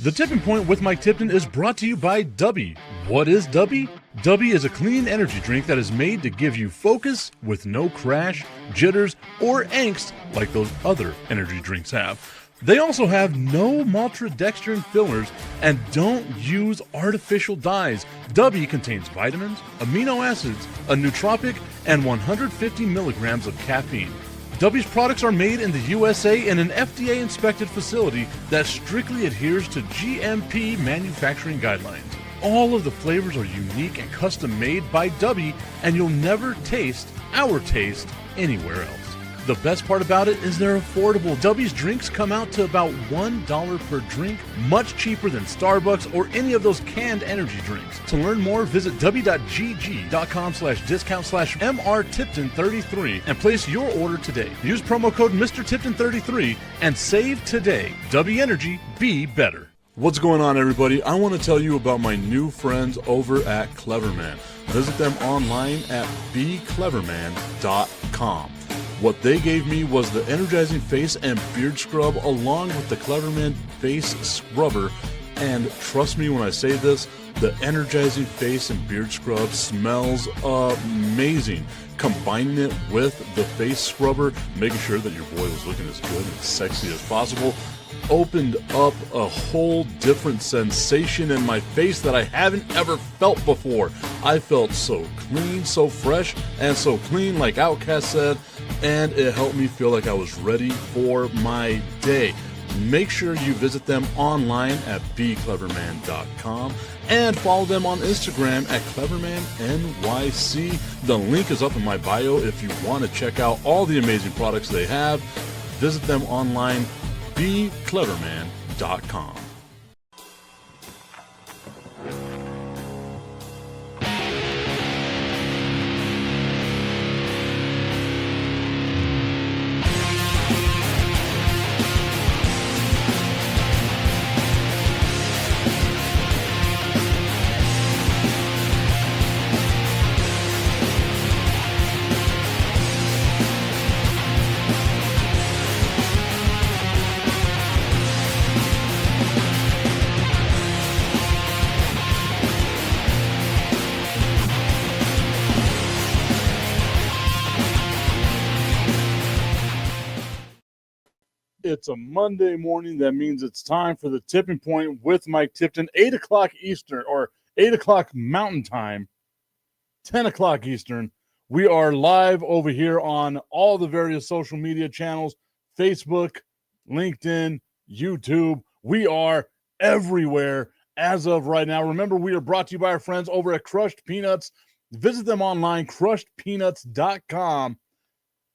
The Tipping Point with Mike Tipton is brought to you by Dubby. What is Dubby? Dubby is a clean energy drink that is made to give you focus with no crash, jitters, or angst like those other energy drinks have. They also have no maltodextrin fillers and don't use artificial dyes. Dubby contains vitamins, amino acids, a nootropic, and 150 milligrams of caffeine. Dubby's products are made in the USA in an FDA-inspected facility that strictly adheres to GMP manufacturing guidelines. All of the flavors are unique and custom-made by Dubby, and you'll never taste our taste anywhere else. The best part about it is they're affordable. Dubby's drinks come out to about $1 per drink, much cheaper than Starbucks or any of those canned energy drinks. To learn more, visit w.gg.com/discount/MRTipton33 and place your order today. Use promo code MrTipton33 and save today. Dubby Energy, be better. What's going on, everybody? I want to tell you about my new friends over at Cleverman. Visit them online at becleverman.com. What they gave me was the energizing face and beard scrub along with the Cleverman face scrubber. And trust me when I say this, the energizing face and beard scrub smells amazing. Combining it with the face scrubber, making sure that your boy was looking as good and sexy as possible, opened up a whole different sensation in my face that I haven't ever felt before. I felt so clean, so fresh, and so clean, like Outcast said, and it helped me feel like I was ready for my day. Make sure you visit them online at becleverman.com and follow them on Instagram at clevermannyc. The link is up in my bio if you want to check out all the amazing products they have. Visit them online, becleverman.com. It's a Monday morning. That means it's time for the Tipping Point with Mike Tipton, 8 o'clock Eastern, or 8 o'clock Mountain Time, 10 o'clock Eastern. We are live over here on all the various social media channels, Facebook, LinkedIn, YouTube. We are everywhere as of right now. Remember, we are brought to you by our friends over at Crushed Peanuts. Visit them online, crushedpeanuts.com.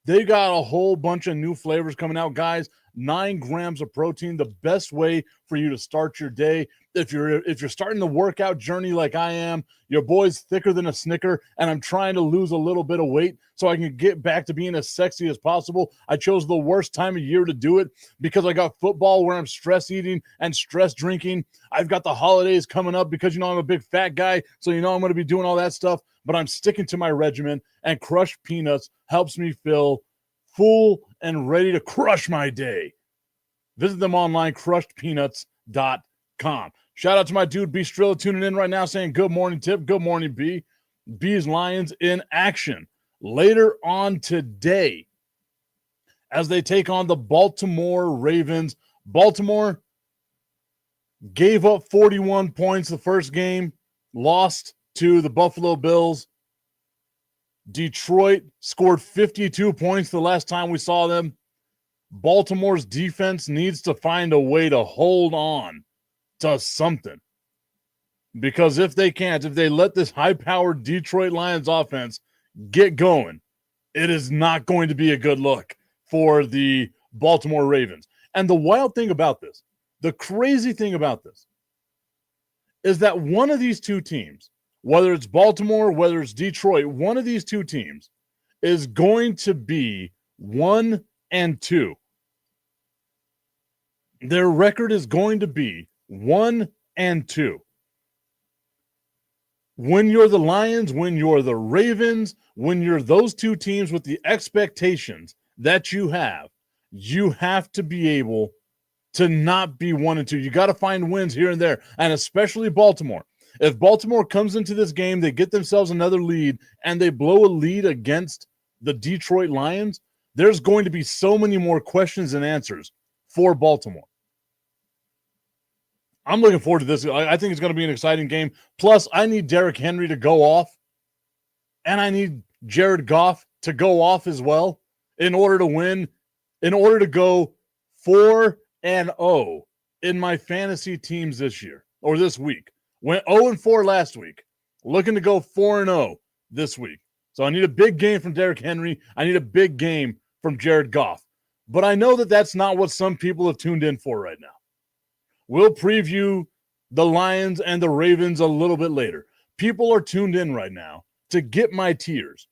They got a whole bunch of new flavors coming out, guys. 9 grams of protein, the best way for you to start your day. If you're starting the workout journey like I am, your boy's thicker than a Snicker, and I'm trying to lose a little bit of weight so I can get back to being as sexy as possible. I chose the worst time of year to do it because I got football where I'm stress eating and stress drinking. I've got the holidays coming up because, I'm a big fat guy, so I'm going to be doing all that stuff, but I'm sticking to my regimen, and Crushed Peanuts helps me feel full and ready to crush my day. Visit them online, crushedpeanuts.com. Shout out to my dude, B. Strilla, tuning in right now saying, good morning, Tip. Good morning, B. B's Lions in action later on today as they take on the Baltimore Ravens. Baltimore gave up 41 points the first game, lost to the Buffalo Bills. Detroit scored 52 points the last time we saw them. Baltimore's defense needs to find a way to hold on to something. Because if they can't, if they let this high-powered Detroit Lions offense get going, it is not going to be a good look for the Baltimore Ravens. And the wild thing about this, the crazy thing about this, is that one of these two teams, whether it's Baltimore, whether it's Detroit, one of these two teams is going to be 1-2. Their record is going to be 1-2. When you're the Lions, when you're the Ravens, when you're those two teams with the expectations that you have to be able to not be 1-2. You got to find wins here and there, and especially Baltimore. If Baltimore comes into this game, they get themselves another lead, and they blow a lead against the Detroit Lions, there's going to be so many more questions and answers for Baltimore. I'm looking forward to this. I think it's going to be an exciting game. Plus, I need Derrick Henry to go off, and I need Jared Goff to go off as well in order to win, in order to go 4-0 in my fantasy teams this year or this week. Went 0-4 last week. Looking to go 4-0 this week. So I need a big game from Derrick Henry. I need a big game from Jared Goff. But I know that that's not what some people have tuned in for right now. We'll preview the Lions and the Ravens a little bit later. People are tuned in right now to get my tiers.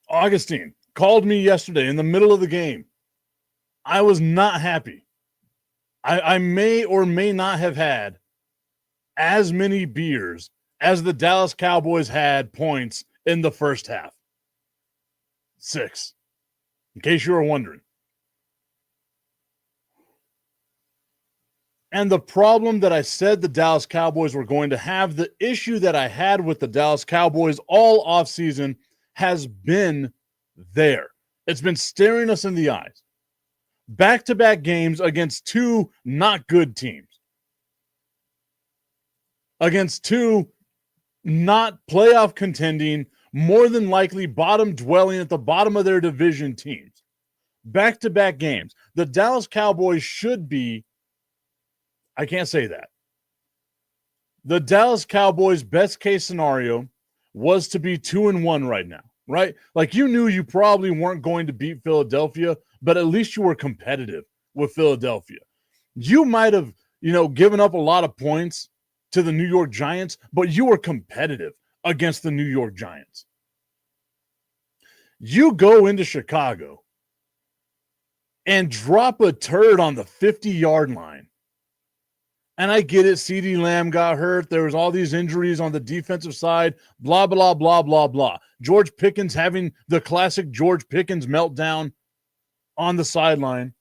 Augustine called me yesterday in the middle of the game. I was not happy. I may or may not have had as many beers as the Dallas Cowboys had points in the first half. 6, in case you were wondering. And the problem that I said the Dallas Cowboys were going to have, the issue that I had with the Dallas Cowboys all offseason has been there. It's been staring us in the eyes. Back-to-back games against two not good teams. Against two not playoff contending, more than likely bottom dwelling at the bottom of their division teams. Back-to-back games. The Dallas Cowboys should be, I can't say that. The Dallas Cowboys' best case scenario was to be 2-1 right now, right? Like you knew you probably weren't going to beat Philadelphia, but at least you were competitive with Philadelphia. You might have, given up a lot of points to the New York Giants, but you were competitive against the New York Giants. You go into Chicago and drop a turd on the 50-yard line. And I get it, CeeDee Lamb got hurt. There was all these injuries on the defensive side, blah, blah, blah, blah, blah. George Pickens having the classic George Pickens meltdown on the sideline.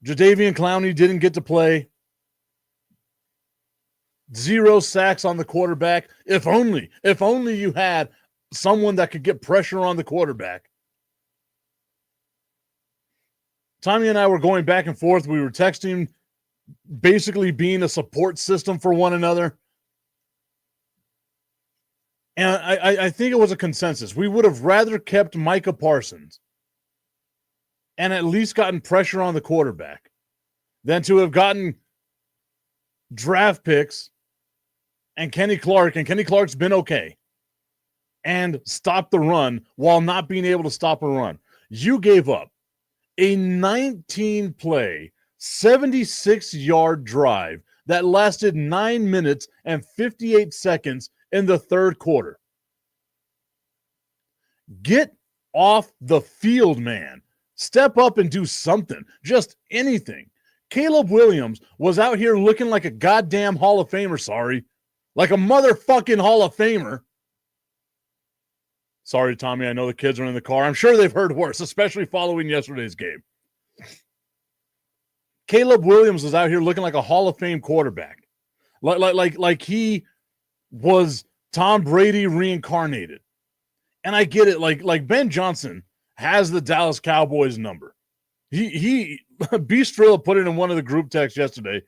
Jadeveon Clowney didn't get to play. 0 sacks on the quarterback. If only you had someone that could get pressure on the quarterback. Tommy and I were going back and forth. We were texting, basically being a support system for one another. And I think it was a consensus. We would have rather kept Micah Parsons and at least gotten pressure on the quarterback than to have gotten draft picks and Kenny Clark, and Kenny Clark's been okay, and stop the run while not being able to stop a run. You gave up a 19-play, 76-yard drive that lasted 9 minutes and 58 seconds in the third quarter. Get off the field, man. Step up and do something. Just anything. Caleb Williams was out here looking like a goddamn Hall of Famer, sorry. Like a motherfucking Hall of Famer. Sorry, Tommy, I know the kids are in the car. I'm sure they've heard worse, especially following yesterday's game. Caleb Williams was out here looking like a Hall of Fame quarterback. Like he was Tom Brady reincarnated. And I get it. Like Ben Johnson has the Dallas Cowboys number. He Beastrilla put it in one of the group texts yesterday.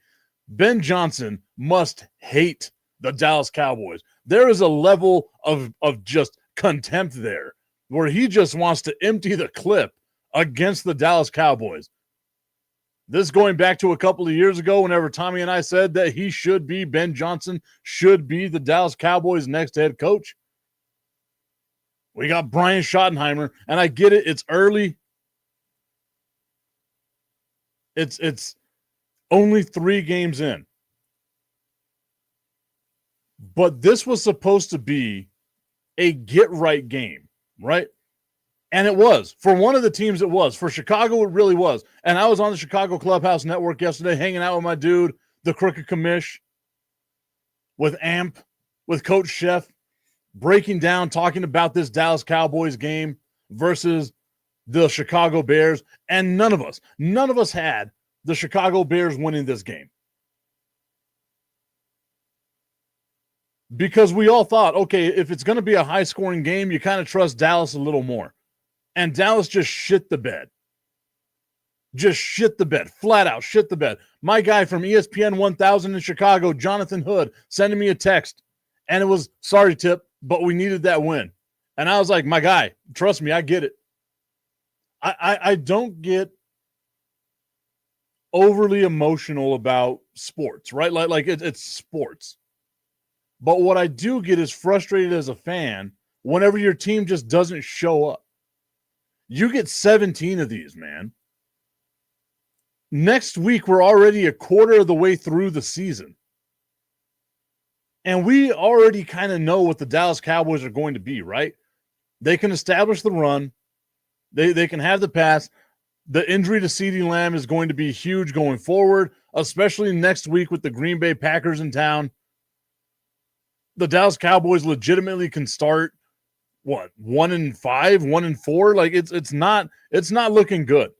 Ben Johnson must hate the Dallas Cowboys. There is a level of just contempt there where he just wants to empty the clip against the Dallas Cowboys. This going back to a couple of years ago whenever Tommy and I said that he should be, Ben Johnson should be the Dallas Cowboys' next head coach. We got Brian Schottenheimer, and I get it. It's early. It's only 3 games in. But this was supposed to be a get-right game, right? And it was. For one of the teams, it was. For Chicago, it really was. And I was on the Chicago Clubhouse Network yesterday hanging out with my dude, the Crooked Commish, with Amp, with Coach Chef, breaking down, talking about this Dallas Cowboys game versus the Chicago Bears, and none of us had the Chicago Bears winning this game. Because we all thought, okay, if it's going to be a high-scoring game, you kind of trust Dallas a little more. And Dallas just shit the bed. Just shit the bed. Flat out shit the bed. My guy from ESPN 1000 in Chicago, Jonathan Hood, sending me a text. And it was, sorry, Tip, but we needed that win. And I was like, my guy, trust me, I get it. I don't get overly emotional about sports, right? Like it's sports. But what I do get is frustrated as a fan whenever your team just doesn't show up. You get 17 of these, man. Next week, we're already a quarter of the way through the season. And we already kind of know what the Dallas Cowboys are going to be, right? They can establish the run. They can have the pass. The injury to CeeDee Lamb is going to be huge going forward, especially next week with the Green Bay Packers in town. The Dallas Cowboys legitimately can start, 1-5, 1-4? Like it's not looking good.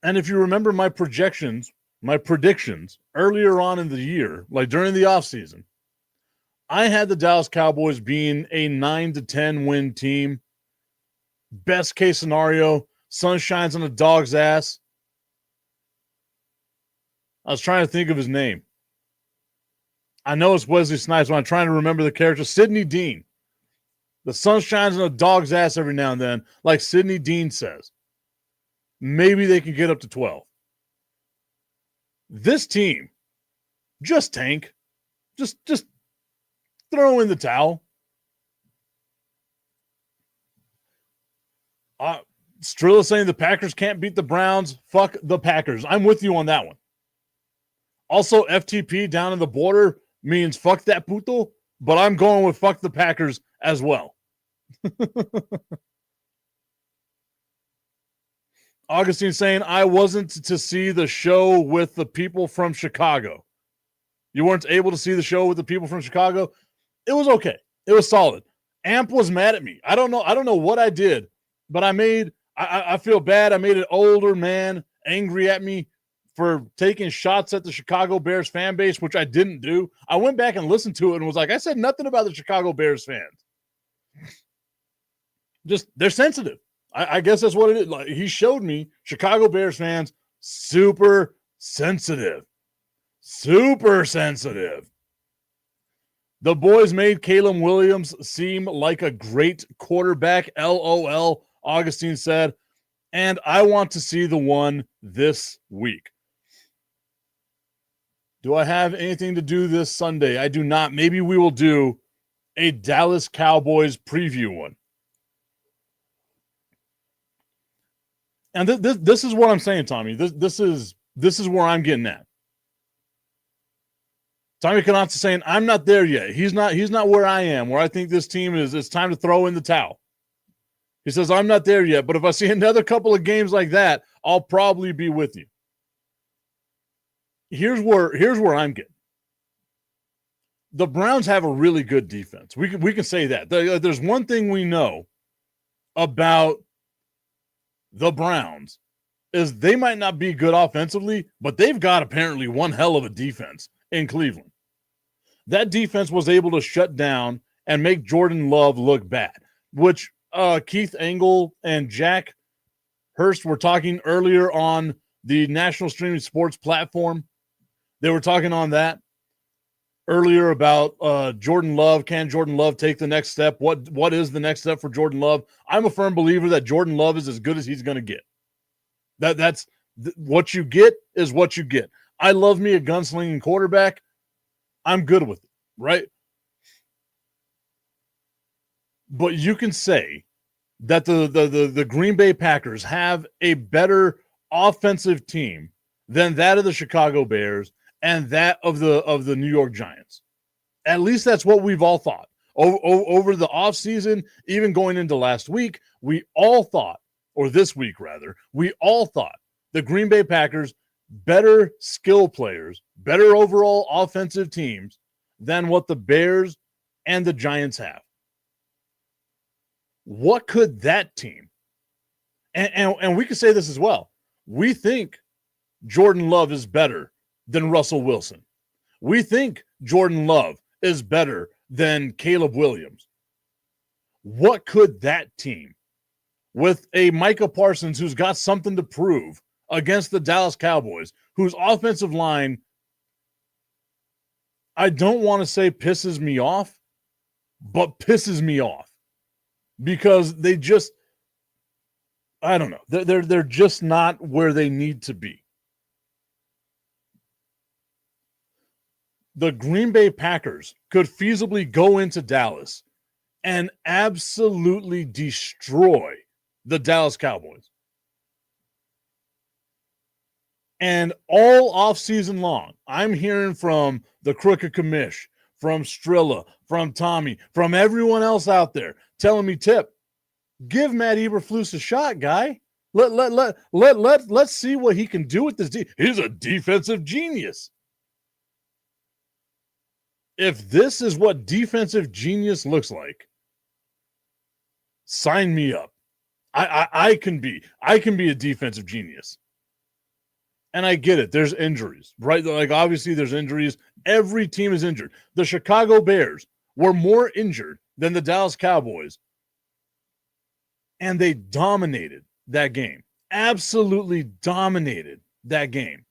And if you remember my predictions earlier on in the year, like during the offseason, I had the Dallas Cowboys being a 9-10 win team. Best case scenario, sun shines on a dog's ass. I was trying to think of his name. I know it's Wesley Snipes, but I'm trying to remember the character. Sidney Dean. The sun shines on a dog's ass every now and then, like Sidney Dean says. Maybe they can get up to 12. This team, just tank. Just throw in the towel. Strilla saying the Packers can't beat the Browns. Fuck the Packers. I'm with you on that one. Also, FTP down in the border means fuck that puto, but I'm going with fuck the Packers as well. Augustine saying, I wasn't to see the show with the people from Chicago. You weren't able to see the show with the people from Chicago? It was okay. It was solid. Amp was mad at me. I don't know what I did, but I feel bad. I made an older man angry at me for taking shots at the Chicago Bears fan base, which I didn't do. I went back and listened to it and was like, I said nothing about the Chicago Bears fans. Just, they're sensitive. I guess that's what it is. Like, he showed me Chicago Bears fans, super sensitive. Super sensitive. The boys made Caleb Williams seem like a great quarterback. LOL, Augustine said. And I want to see the one this week. Do I have anything to do this Sunday? I do not. Maybe we will do a Dallas Cowboys preview one. And this is what I'm saying, Tommy. This is where I'm getting at. Tommy Kanat's saying, I'm not there yet. He's not where I am, where I think this team is. It's time to throw in the towel. He says, I'm not there yet, but if I see another couple of games like that, I'll probably be with you. Here's where I'm getting. The Browns have a really good defense. We can say that. There's one thing we know about the Browns is they might not be good offensively, but they've got apparently one hell of a defense in Cleveland. That defense was able to shut down and make Jordan Love look bad, which Keith Engel and Jack Hurst were talking earlier on the National Streaming Sports platform. They were talking on that earlier about Jordan Love. Can Jordan Love take the next step? What is the next step for Jordan Love? I'm a firm believer that Jordan Love is as good as he's going to get. That's what you get is what you get. I love me a gunslinging quarterback. I'm good with it, right? But you can say that the Green Bay Packers have a better offensive team than that of the Chicago Bears and that of the New York Giants. At least that's what we've all thought. Over the offseason, even going into last week, we all thought, or this week rather, we all thought the Green Bay Packers better skill players, better overall offensive teams than what the Bears and the Giants have. What could that team, and we could say this as well, we think Jordan Love is better than Russell Wilson. We think Jordan Love is better than Caleb Williams. What could that team, with a Micah Parsons who's got something to prove against the Dallas Cowboys, whose offensive line, I don't want to say pisses me off, but pisses me off because they just, I don't know, they're just not where they need to be. The Green Bay Packers could feasibly go into Dallas and absolutely destroy the Dallas Cowboys. And all offseason long, I'm hearing from the Crooked Commish, from Strilla, from Tommy, from everyone else out there telling me, Tip, give Matt Eberflus a shot, guy. Let's see what he can do with this. He's a defensive genius. If this is what defensive genius looks like, sign me up. I can be a defensive genius. And I get it. There's injuries, right? Like, obviously, there's injuries. Every team is injured. The Chicago Bears were more injured than the Dallas Cowboys. And they dominated that game. Absolutely dominated that game.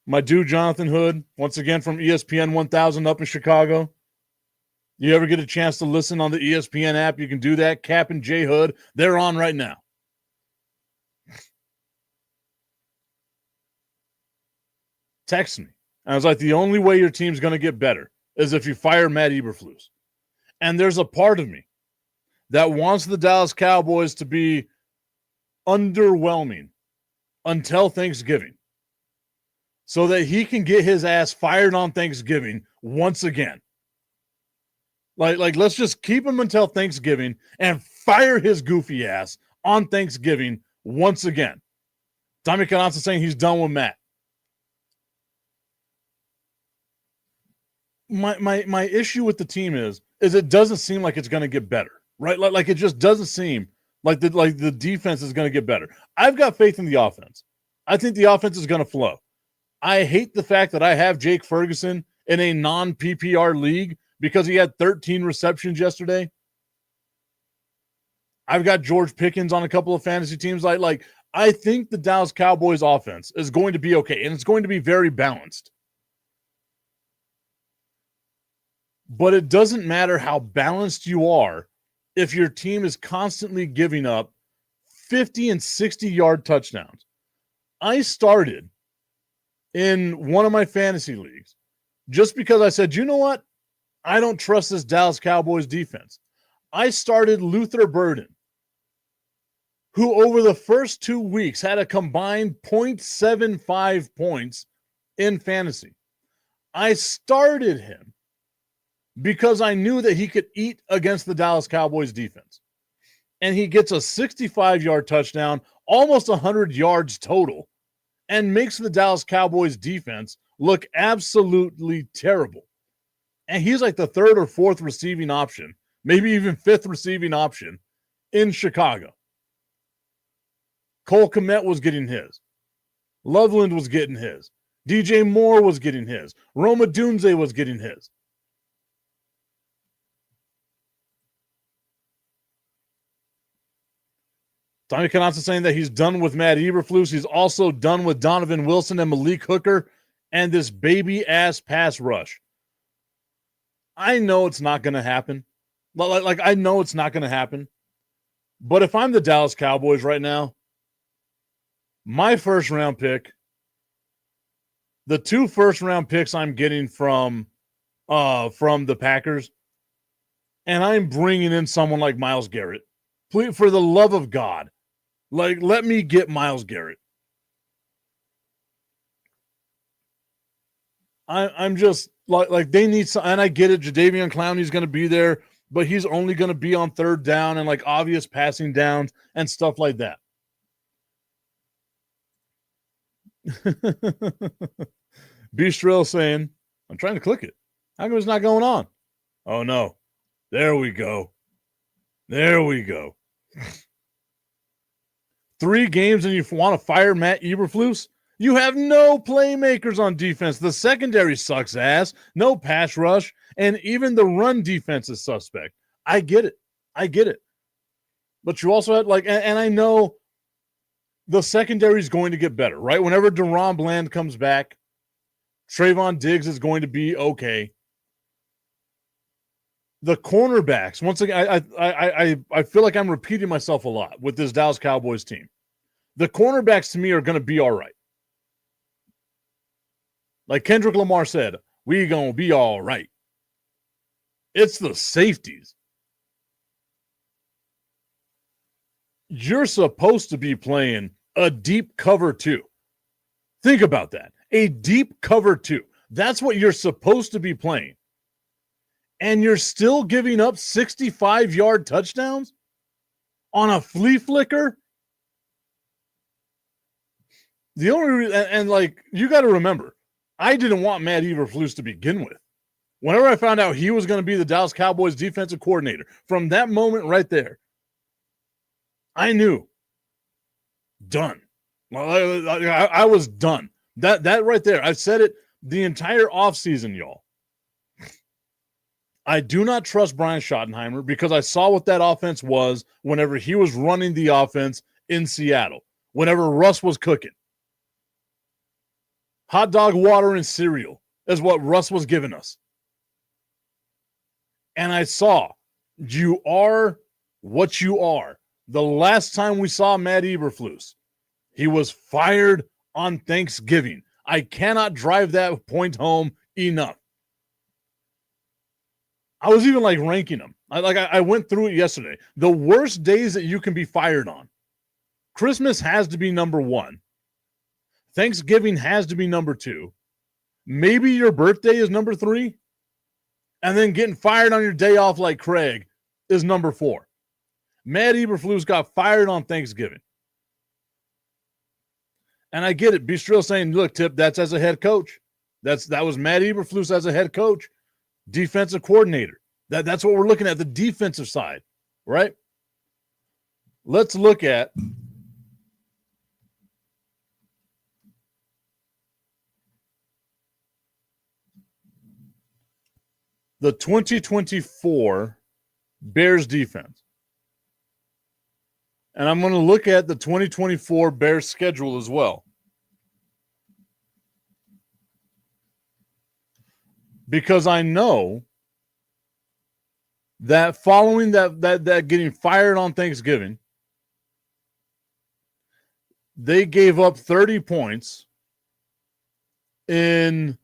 My dude, Jonathan Hood, once again from ESPN 1000 up in Chicago. You ever get a chance to listen on the ESPN app, you can do that. Cap and J Hood, they're on right now. Text me. I was like, the only way your team's going to get better is if you fire Matt Eberflus. And there's a part of me that wants the Dallas Cowboys to be underwhelming until Thanksgiving, so that he can get his ass fired on Thanksgiving once again. Like let's just keep him until Thanksgiving and fire his goofy ass on Thanksgiving once again. Tommy Cananza saying he's done with Matt. My issue with the team is it doesn't seem like it's going to get better, right? Like it just doesn't seem like the defense is going to get better. I've got faith in the offense. I think the offense is going to flow. I hate the fact that I have Jake Ferguson in a non-PPR league because he had 13 receptions yesterday. I've got George Pickens on a couple of fantasy teams. I think the Dallas Cowboys offense is going to be okay, and it's going to be very balanced. But it doesn't matter how balanced you are if your team is constantly giving up 50 and 60-yard touchdowns. I started in one of my fantasy leagues just because I said, you know what? I don't trust this Dallas Cowboys defense. I started Luther Burden, who over the first 2 weeks had a combined 0.75 points in fantasy. I started him because I knew that he could eat against the Dallas Cowboys defense. And he gets a 65-yard touchdown, almost 100 yards total, and makes the Dallas Cowboys defense look absolutely terrible. And he's like the third or fourth receiving option, maybe even fifth receiving option in Chicago. Cole Kmet was getting his. Loveland was getting his. DJ Moore was getting his. Roma Dunze was getting his. Tommy Cananza saying that he's done with Matt Eberflus. He's also done with Donovan Wilson and Malik Hooker and this baby-ass pass rush. I know it's not going to happen. I know it's not going to happen. But if I'm the Dallas Cowboys right now, my first-round pick, the 2 first-round picks I'm getting from the Packers, and I'm bringing in someone like Myles Garrett. Please, for the love of God, let me get Myles Garrett. I'm just like they need some, and I get it. Jadeveon Clowney's going to be there, but he's only going to be on third down and obvious passing downs and stuff like that. Bistrell saying, I'm trying to click it. How come it's not going on? Oh, no. There we go. There we go. 3 games and you want to fire Matt Eberflus? You have no playmakers on defense. The secondary sucks ass. No pass rush. And even the run defense is suspect. I get it. But you also had and I know the secondary is going to get better, right? Whenever Deron Bland comes back, Trayvon Diggs is going to be okay. The cornerbacks, once again, I feel like I'm repeating myself a lot with this Dallas Cowboys team. The cornerbacks to me are going to be all right. Like Kendrick Lamar said, we going to be all right. It's the safeties. You're supposed to be playing a deep cover 2. Think about that. A deep cover 2. That's what you're supposed to be playing. And you're still giving up 65-yard touchdowns on a flea flicker? The only and you got to remember, I didn't want Matt Eberflus to begin with. Whenever I found out he was going to be the Dallas Cowboys defensive coordinator, from that moment right there, I knew. Done. I was done. That right there, I said it the entire offseason, y'all. I do not trust Brian Schottenheimer because I saw what that offense was whenever he was running the offense in Seattle, whenever Russ was cooking. Hot dog water and cereal is what Russ was giving us. And I saw you are what you are. The last time we saw Matt Eberflus, he was fired on Thanksgiving. I cannot drive that point home enough. I was even ranking them. I went through it yesterday. The worst days that you can be fired on. Christmas has to be number 1. Thanksgiving has to be number 2. Maybe your birthday is number 3. And then getting fired on your day off like Craig is number 4. Matt Eberflus got fired on Thanksgiving. And I get it. Bistril saying, look, Tip, that's as a head coach. That was Matt Eberflus as a head coach. Defensive coordinator. That's what we're looking at, the defensive side, right? Let's look at the 2024 Bears defense. And I'm going to look at the 2024 Bears schedule as well. Because I know that following that getting fired on Thanksgiving, they gave up 30 points in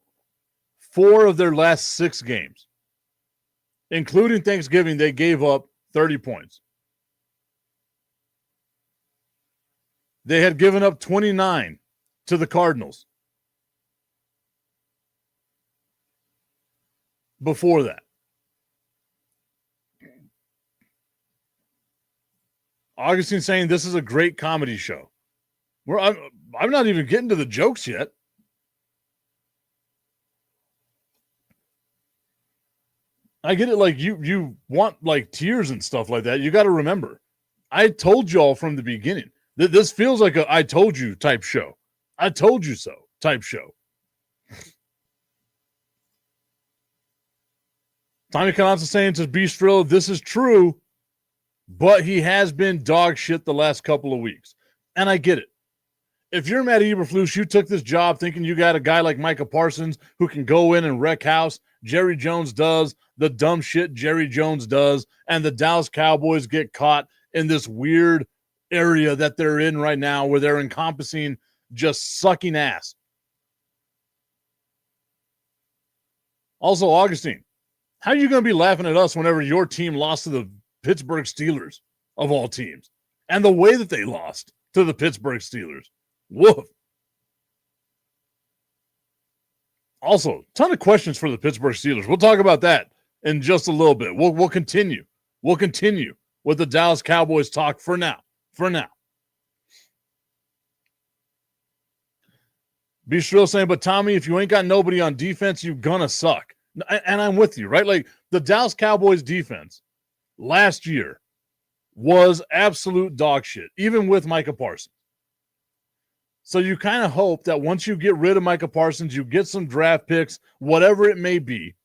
4 of their last 6 games. Including Thanksgiving, they gave up 30 points. They had given up 29 to the Cardinals before that. Augustine saying this is a great comedy show. I'm not even getting to the jokes yet. I get it, you want tears and stuff like that. You got to remember, I told you all from the beginning that this feels like a I told you type show. I told you so type show. Tommy Canazza saying to Bistro, this is true, but he has been dog shit the last couple of weeks. And I get it. If you're Matt Eberflus, you took this job thinking you got a guy like Micah Parsons who can go in and wreck house. Jerry Jones does the dumb shit Jerry Jones does, and the Dallas Cowboys get caught in this weird area that they're in right now where they're encompassing just sucking ass. Also, Augustine, how are you going to be laughing at us whenever your team lost to the Pittsburgh Steelers, of all teams, and the way that they lost to the Pittsburgh Steelers? Woof. Also, ton of questions for the Pittsburgh Steelers. We'll talk about that in just a little bit. We'll continue. We'll continue with the Dallas Cowboys talk for now. Bistro saying, but Tommy, if you ain't got nobody on defense, you're gonna suck. And I'm with you, right? The Dallas Cowboys defense last year was absolute dog shit, even with Micah Parsons. So you kind of hope that once you get rid of Micah Parsons, you get some draft picks, whatever it may be,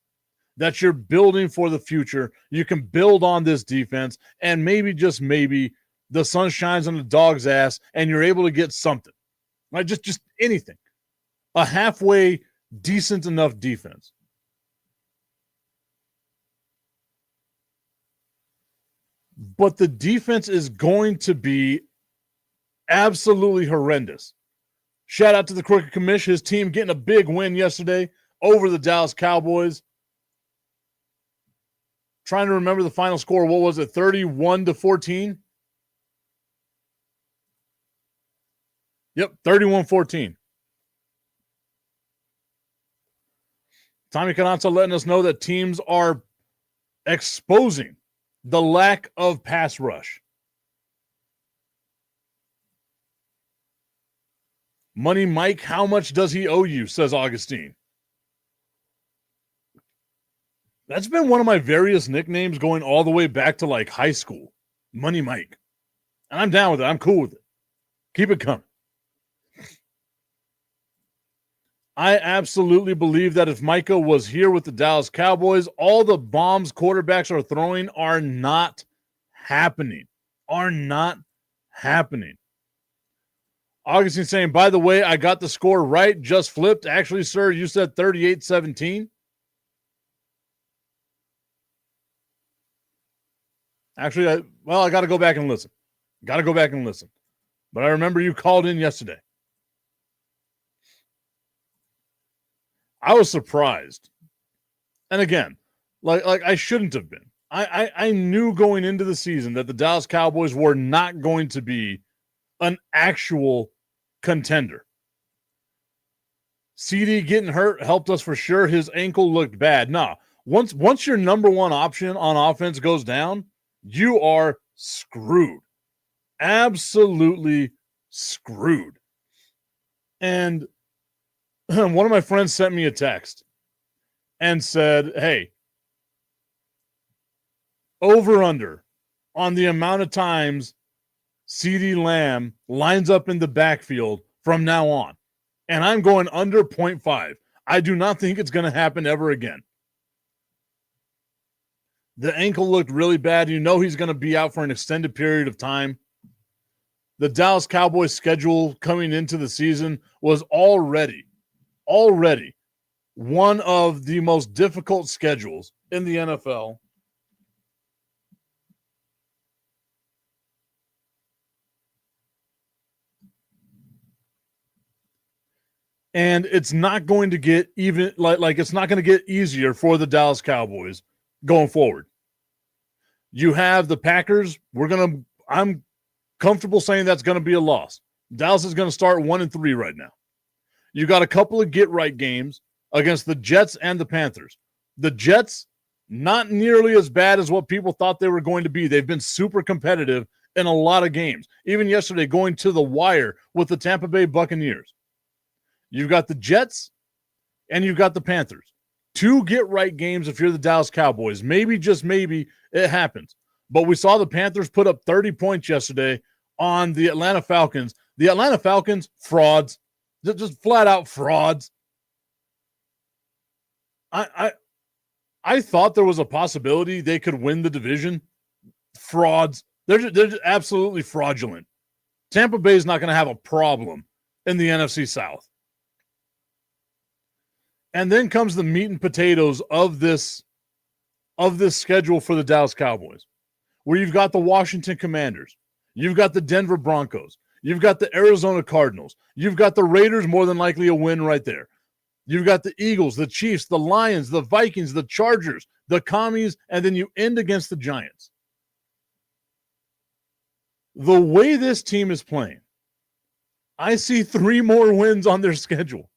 that you're building for the future. You can build on this defense, and maybe, just maybe, the sun shines on the dog's ass, and you're able to get something. Right? Just anything. A halfway decent enough defense. But the defense is going to be absolutely horrendous. Shout out to the Crooked Commish, his team getting a big win yesterday over the Dallas Cowboys. Trying to remember the final score. What was it? 31-14? Yep, 31-14. Tommy Canazzo letting us know that teams are exposing the lack of pass rush. Money Mike, how much does he owe you, says Augustine. That's been one of my various nicknames going all the way back to like high school. Money Mike. And I'm down with it. I'm cool with it. Keep it coming. I absolutely believe that if Micah was here with the Dallas Cowboys, all the bombs quarterbacks are throwing are not happening. Are not happening. Augustine saying, by the way, I got the score right, just flipped. Actually, sir, you said 38-17. Actually, I got to go back and listen. But I remember you called in yesterday. I was surprised. And again, like I shouldn't have been. I knew going into the season that the Dallas Cowboys were not going to be an actual contender. CD getting hurt helped us for sure. His ankle looked bad. Nah, once your number one option on offense goes down, you are screwed. Absolutely screwed. And one of my friends sent me a text and said, hey, over under on the amount of times CeeDee Lamb lines up in the backfield from now on. And I'm going under 0.5. I do not think it's going to happen ever again. The ankle looked really bad. You know he's going to be out for an extended period of time. The Dallas Cowboys schedule coming into the season was already one of the most difficult schedules in the NFL. And it's not going to get even like it's not going to get easier for the Dallas Cowboys going forward. You have the Packers. I'm comfortable saying that's going to be a loss. Dallas is going to start 1-3 right now. You got a couple of get-right games against the Jets and the Panthers. The Jets, not nearly as bad as what people thought they were going to be. They've been super competitive in a lot of games. Even yesterday, going to the wire with the Tampa Bay Buccaneers. You've got the Jets and you've got the Panthers. 2 get-right games if you're the Dallas Cowboys. Maybe, just maybe, it happens. But we saw the Panthers put up 30 points yesterday on the Atlanta Falcons. The Atlanta Falcons, frauds. Just flat-out frauds. I thought there was a possibility they could win the division. Frauds. They're just absolutely fraudulent. Tampa Bay is not going to have a problem in the NFC South. And then comes the meat and potatoes of this schedule for the Dallas Cowboys, where you've got the Washington Commanders, you've got the Denver Broncos, you've got the Arizona Cardinals, you've got the Raiders, more than likely a win right there. You've got the Eagles, the Chiefs, the Lions, the Vikings, the Chargers, the Commies, and then you end against the Giants. The way this team is playing, I see 3 more wins on their schedule.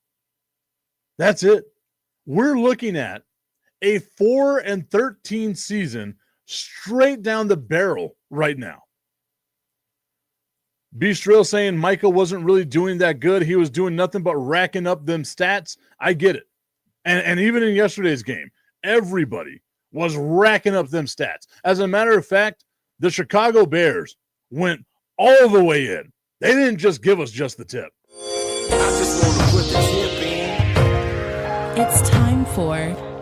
That's it. We're looking at a 4-13 season straight down the barrel right now. Beastrill saying Micah wasn't really doing that good. He was doing nothing but racking up them stats. I get it. And even in yesterday's game, everybody was racking up them stats. As a matter of fact, the Chicago Bears went all the way in. They didn't just give us just the tip. I just want to put the tip in. It's time for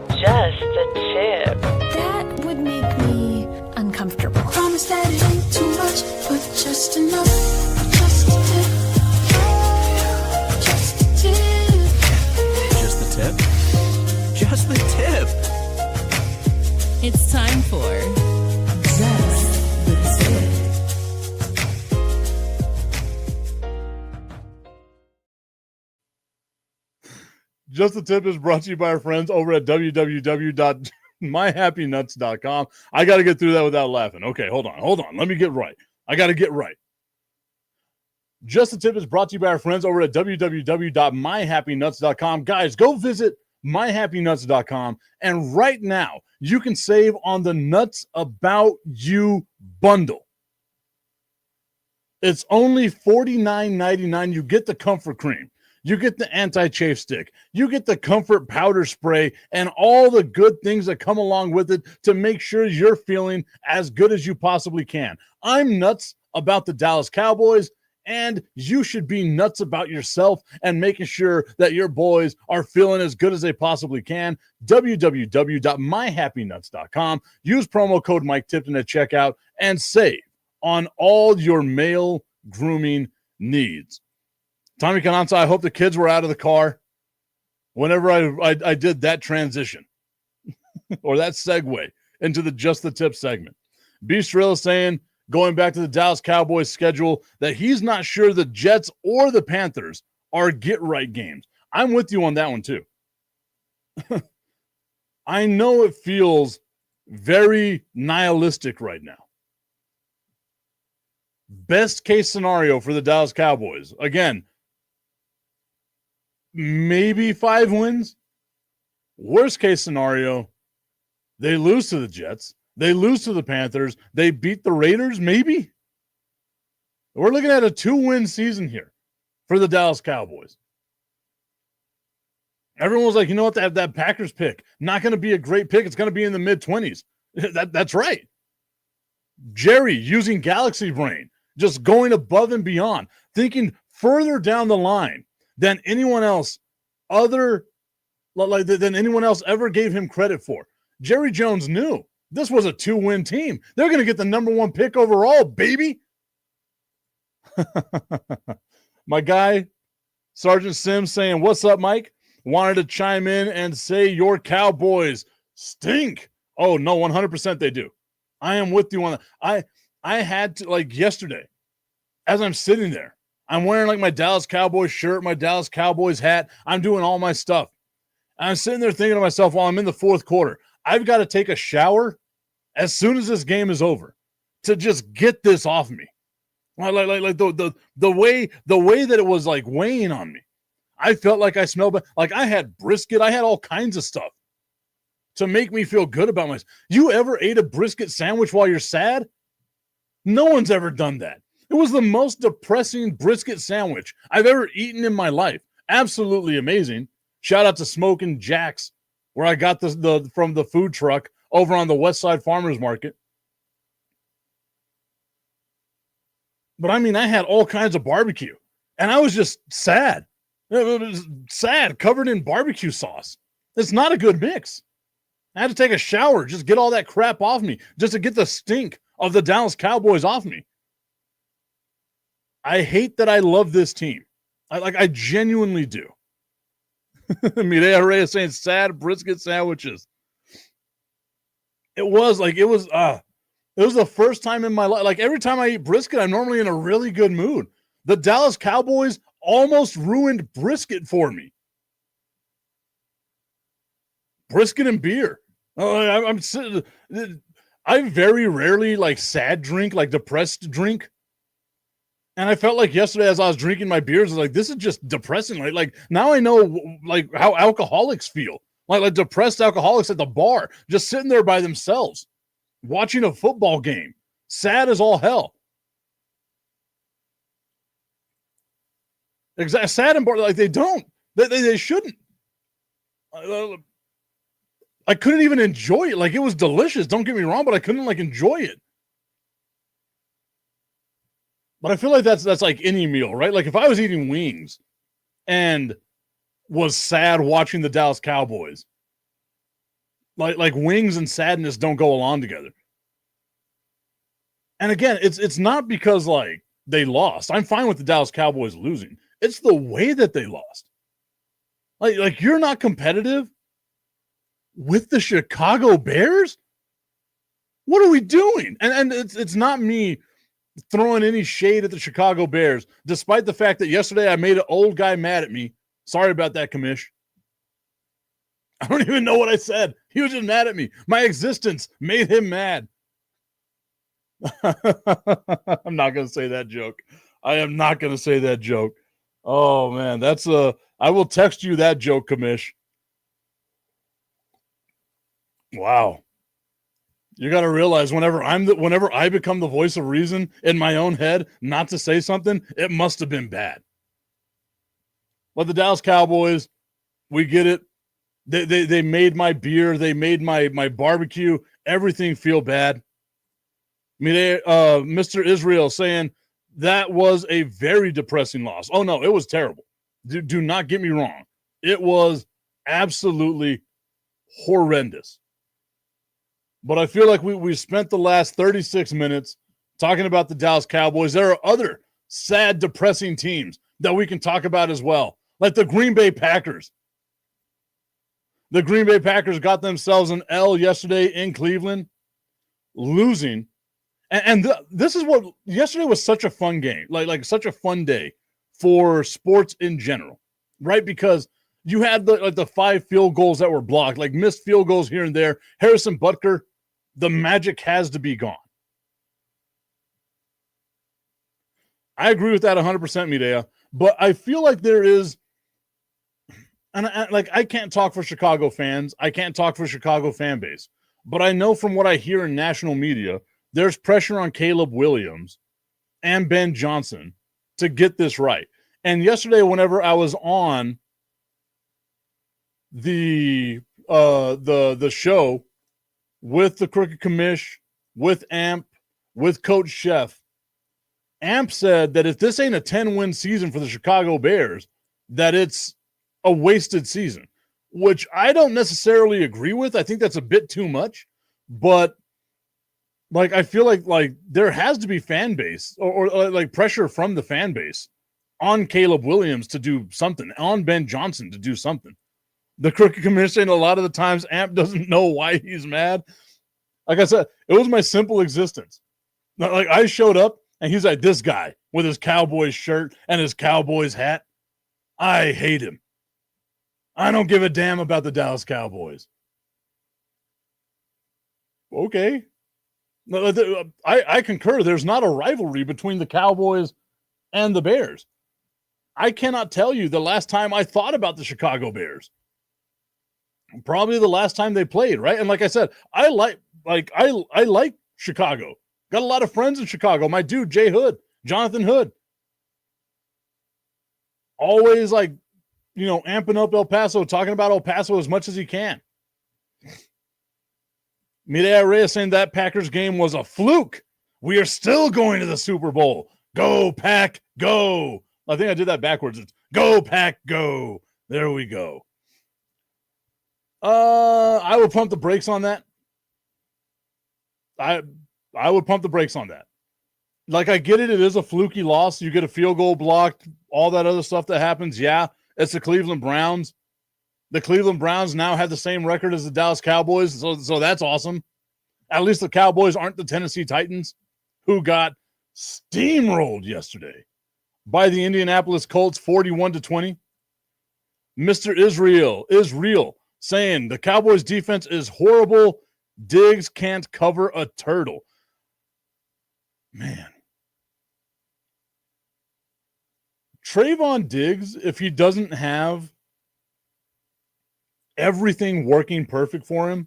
Just a Tip. That would make me uncomfortable. Promise that it ain't too much, but just enough. Just a tip. Just a tip. Just the tip. Just the tip. It's time for Just the Tip. Just the Tip is brought to you by our friends over at www.myhappynuts.com. I got to get through that without laughing. Okay, hold on. Let me get right. I got to get right. Just the Tip is brought to you by our friends over at www.myhappynuts.com. Guys, go visit myhappynuts.com, and right now you can save on the Nuts About You bundle. It's only $49.99. You get the comfort cream. You get the anti-chafe stick. You get the comfort powder spray and all the good things that come along with it to make sure you're feeling as good as you possibly can. I'm nuts about the Dallas Cowboys, and you should be nuts about yourself and making sure that your boys are feeling as good as they possibly can. www.myhappynuts.com. Use promo code Mike Tipton at checkout and save on all your male grooming needs. Tommy Cananza, I hope the kids were out of the car whenever I did that transition or that segue into the Just the Tip segment. Beastrilla saying, going back to the Dallas Cowboys schedule, that he's not sure the Jets or the Panthers are get-right games. I'm with you on that one, too. I know it feels very nihilistic right now. Best case scenario for the Dallas Cowboys. Again, maybe 5 wins. Worst case scenario, they lose to the Jets. They lose to the Panthers. They beat the Raiders, maybe. We're looking at a 2-win season here for the Dallas Cowboys. Everyone was like, you know what, that Packers pick, not going to be a great pick. It's going to be in the mid-20s. That's right. Jerry using Galaxy Brain, just going above and beyond, thinking further down the line than anyone else than anyone else ever gave him credit for. Jerry Jones knew this was a 2-win team. They're going to get the number 1 pick overall, baby. My guy, Sergeant Sims, saying, what's up, Mike? Wanted to chime in and say your Cowboys stink. Oh, no, 100% they do. I am with you on that. I had to, like yesterday, as I'm sitting there, I'm wearing like my Dallas Cowboys shirt, my Dallas Cowboys hat. I'm doing all my stuff. And I'm sitting there thinking to myself while I'm in the fourth quarter, I've got to take a shower as soon as this game is over to just get this off me. Like the way that it was like weighing on me. I felt like I smelled like I had brisket. I had all kinds of stuff to make me feel good about myself. You ever ate a brisket sandwich while you're sad? No one's ever done that. It was the most depressing brisket sandwich I've ever eaten in my life. Absolutely amazing. Shout out to Smokin' Jack's, where I got the from the food truck over on the West Side Farmers Market. But I mean, I had all kinds of barbecue, and I was just sad. It was sad, covered in barbecue sauce. It's not a good mix. I had to take a shower, just get all that crap off me, just to get the stink of the Dallas Cowboys off me. I hate that I love this team. I genuinely do. Mireya Reyes saying sad brisket sandwiches. It was the first time in my life. Like every time I eat brisket, I'm normally in a really good mood. The Dallas Cowboys almost ruined brisket for me. Brisket and beer. I'm sitting. I very rarely like sad drink, like depressed drink. And I felt like yesterday as I was drinking my beers, I was like, this is just depressing. Like now I know like how alcoholics feel. Like depressed alcoholics at the bar, just sitting there by themselves, watching a football game, sad as all hell. Sad and bored. Like they don't. They shouldn't. I couldn't even enjoy it. Like, it was delicious. Don't get me wrong, but I couldn't like enjoy it. But I feel like that's like any meal, right? Like if I was eating wings and was sad watching the Dallas Cowboys, like wings and sadness don't go along together. And again, it's not because like they lost. I'm fine with the Dallas Cowboys losing. It's the way that they lost. Like you're not competitive with the Chicago Bears? What are we doing? And it's not me throwing any shade at the Chicago Bears, despite the fact that yesterday I made an old guy mad at me. Sorry about that, Commish. I don't even know what I said. He was just mad at me. My existence made him mad. I'm not going to say that joke. I am not going to say that joke. Oh, man. That's I will text you that joke, Commish. Wow. You got to realize whenever I become the voice of reason in my own head not to say something, it must have been bad. But the Dallas Cowboys, we get it. They made my beer, they made my barbecue, everything feel bad. I mean, Mr. Israel saying that was a very depressing loss. Oh no, it was terrible. Do not get me wrong. It was absolutely horrendous. But I feel like we spent the last 36 minutes talking about the Dallas Cowboys. There are other sad, depressing teams that we can talk about as well, like the Green Bay Packers. The Green Bay Packers got themselves an L yesterday in Cleveland, losing. This is what yesterday was such a fun game, like such a fun day for sports in general, right? Because you had the 5 field goals that were blocked, like missed field goals here and there. Harrison Butker, the magic has to be gone. I agree with that 100%, Midea, but I feel like there is, and I can't talk for Chicago fans. I can't talk for Chicago fan base, but I know from what I hear in national media, there's pressure on Caleb Williams and Ben Johnson to get this right. And yesterday, whenever I was on the show with the Crooked Commish, with Amp, with Coach Chef, Amp said that if this ain't a 10-win season for the Chicago Bears, that it's a wasted season, which I don't necessarily agree with. I think that's a bit too much, but like I feel like there has to be fan base or like pressure from the fan base on Caleb Williams to do something, on Ben Johnson to do something. The Crooked Commission, a lot of the times, Amp doesn't know why he's mad. Like I said, it was my simple existence. Like I showed up and he's like, this guy with his Cowboys shirt and his Cowboys hat, I hate him. I don't give a damn about the Dallas Cowboys. Okay. I concur. There's not a rivalry between the Cowboys and the Bears. I cannot tell you the last time I thought about the Chicago Bears. Probably the last time they played, right? And like I said, I like Chicago. Got a lot of friends in Chicago. My dude, Jay Hood, Jonathan Hood. Always amping up El Paso, talking about El Paso as much as he can. Midea Reyes saying that Packers game was a fluke. We are still going to the Super Bowl. Go, Pack, go. I think I did that backwards. It's go, Pack, go. There we go. I would pump the brakes on that. I would pump the brakes on that. Like, I get it. It is a fluky loss. You get a field goal blocked, all that other stuff that happens. Yeah, it's the Cleveland Browns. The Cleveland Browns now have the same record as the Dallas Cowboys, so that's awesome. At least the Cowboys aren't the Tennessee Titans, who got steamrolled yesterday by the Indianapolis Colts 41-20. Mr. Israel is real, saying the Cowboys defense is horrible. Diggs can't cover a turtle. Man. Trayvon Diggs, if he doesn't have everything working perfect for him,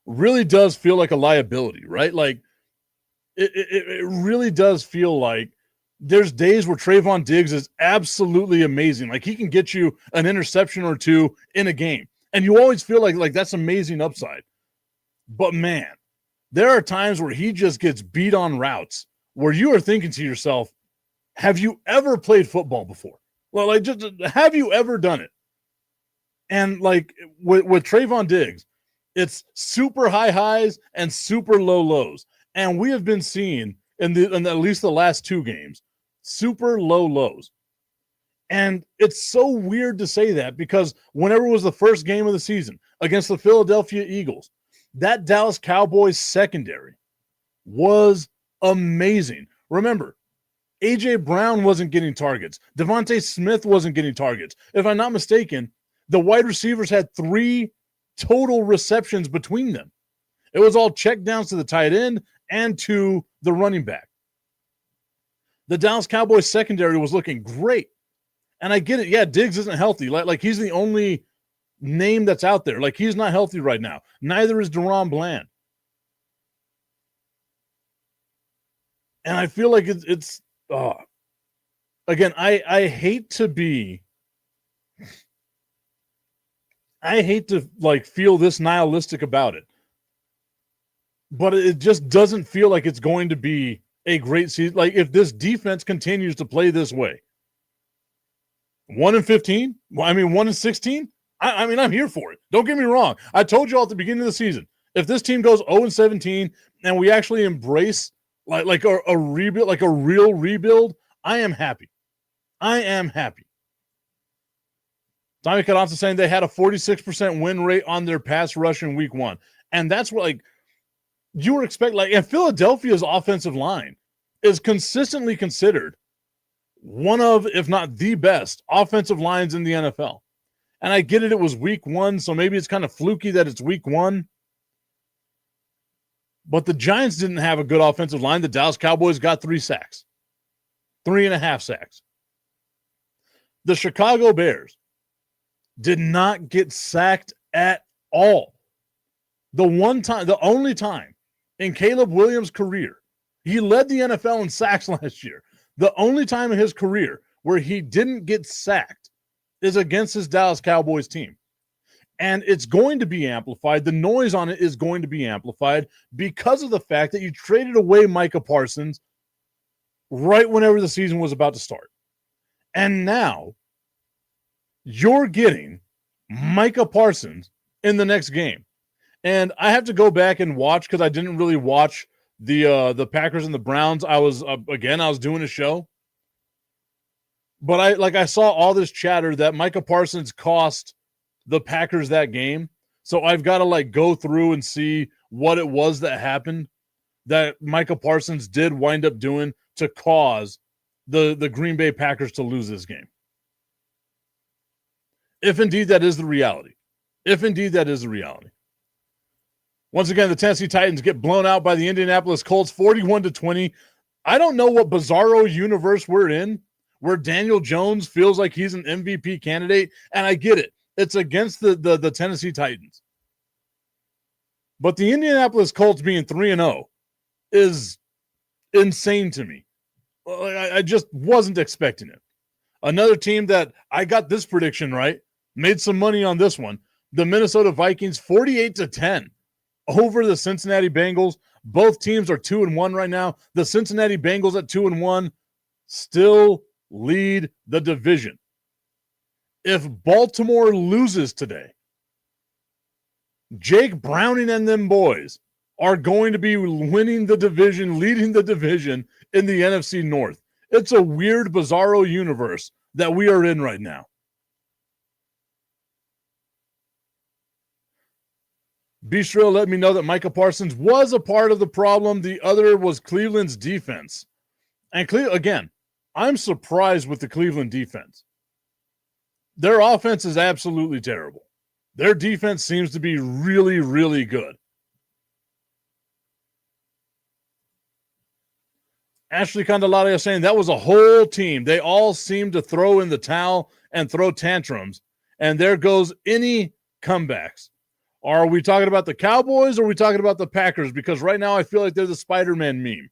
really does feel like a liability, right? Like it really does feel like there's days where Trayvon Diggs is absolutely amazing. Like he can get you an interception or two in a game. And you always feel like that's amazing upside. But man, there are times where he just gets beat on routes where you are thinking to yourself, have you ever played football before? Well, like, just have you ever done it? And like with Trayvon Diggs, it's super high highs and super low lows. And we have been seeing in at least the last 2 games, super low lows. And it's so weird to say that because whenever it was the first game of the season against the Philadelphia Eagles, that Dallas Cowboys secondary was amazing. Remember, A.J. Brown wasn't getting targets. Devontae Smith wasn't getting targets. If I'm not mistaken, the wide receivers had 3 total receptions between them. It was all check downs to the tight end and to the running back. The Dallas Cowboys secondary was looking great. And I get it. Yeah, Diggs isn't healthy. Like he's the only name that's out there. Like he's not healthy right now. Neither is Deron Bland. And I feel like it's again, I hate to like feel this nihilistic about it. But it just doesn't feel like it's going to be a great season. Like if this defense continues to play this way, 1-15, 1-16. I mean, I'm here for it. Don't get me wrong. I told you all at the beginning of the season, if this team goes 0-17 and we actually embrace like a rebuild, like a real rebuild, I am happy. I am happy. Tommy Cadonza saying they had a 46% win rate on their pass rush in week 1. And that's what like you would expect. Like, and Philadelphia's offensive line is consistently considered one of, if not the best, offensive lines in the NFL. And I get it, it was week 1, so maybe it's kind of fluky that it's week 1. But the Giants didn't have a good offensive line. The Dallas Cowboys got 3 sacks. 3.5 sacks. The Chicago Bears did not get sacked at all. The only time in Caleb Williams' career, he led the NFL in sacks last year. The only time in his career where he didn't get sacked is against his Dallas Cowboys team. And it's going to be amplified. The noise on it is going to be amplified because of the fact that you traded away Micah Parsons right whenever the season was about to start. And now you're getting Micah Parsons in the next game. And I have to go back and watch because I didn't really watch the Packers and the Browns. I was doing a show. But I saw all this chatter that Micah Parsons cost the Packers that game. So I've got to go through and see what it was that happened that Micah Parsons did wind up doing to cause the Green Bay Packers to lose this game. If indeed that is the reality. Once again, the Tennessee Titans get blown out by the Indianapolis Colts 41-20. I don't know what bizarro universe we're in where Daniel Jones feels like he's an MVP candidate, and I get it. It's against the Tennessee Titans. But the Indianapolis Colts being 3-0 is insane to me. I just wasn't expecting it. Another team that I got this prediction right, made some money on this one. The Minnesota Vikings 48-10 over the Cincinnati Bengals. Both teams are 2-1 right now. The Cincinnati Bengals at 2-1 still lead the division. If Baltimore loses today, Jake Browning and them boys are going to be winning the division, leading the division in the NFC North. It's a weird, bizarro universe that we are in right now. Bistro let me know that Micah Parsons was a part of the problem. The other was Cleveland's defense. And again, I'm surprised with the Cleveland defense. Their offense is absolutely terrible. Their defense seems to be really, really good. Ashley Candelaria saying that was a whole team. They all seem to throw in the towel and throw tantrums. And there goes any comebacks. Are we talking about the Cowboys or are we talking about the Packers? Because right now I feel like they're the Spider-Man meme,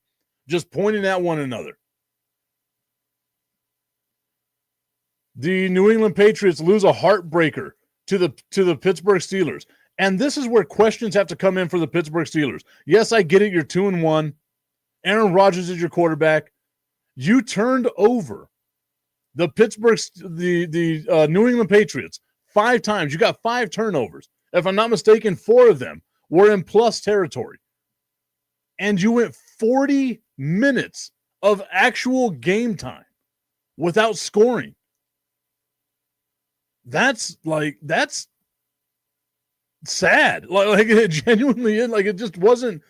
just pointing at one another. The New England Patriots lose a heartbreaker to the Pittsburgh Steelers. And this is where questions have to come in for the Pittsburgh Steelers. Yes, I get it. You're 2-1. Aaron Rodgers is your quarterback. You turned over the New England Patriots 5 times. You got 5 turnovers. If I'm not mistaken, 4 of them were in plus territory. And you went 40 minutes of actual game time without scoring. That's sad. Like it genuinely is. Like it just wasn't